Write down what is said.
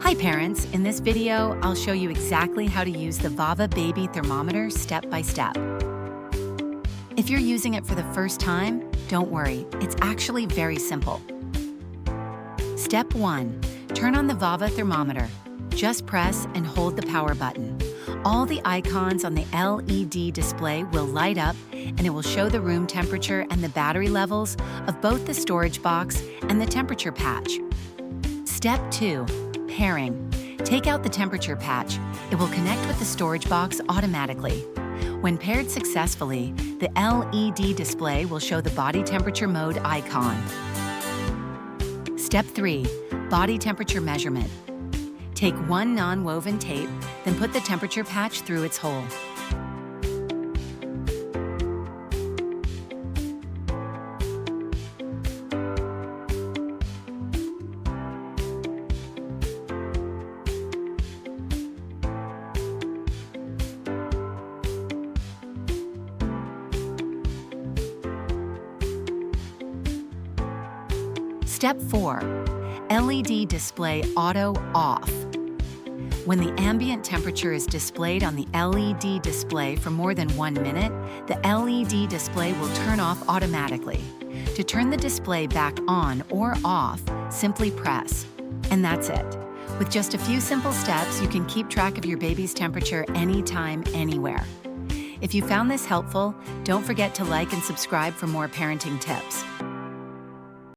Hi parents, in this video, I'll show you exactly how to use the VAVA baby thermometer step by step. If you're using it for the first time, don't worry, it's actually very simple. Step 1, turn on the VAVA thermometer. Just press and hold the power button. All the icons on the LED display will light up and it will show the room temperature and the battery levels of both the storage box and the temperature patch. Step 2, pairing. Take out the temperature patch. It will connect with the storage box automatically. When paired successfully, the LED display will show the body temperature mode icon. Step 3, body temperature measurement. Take one non-woven tape, then put the temperature patch through its hole. Step 4, LED display auto off. When the ambient temperature is displayed on the LED display for more than 1 minute, the LED display will turn off automatically. To turn the display back on or off, simply press. And that's it. With just a few simple steps, you can keep track of your baby's temperature anytime, anywhere. If you found this helpful, don't forget to like and subscribe for more parenting tips.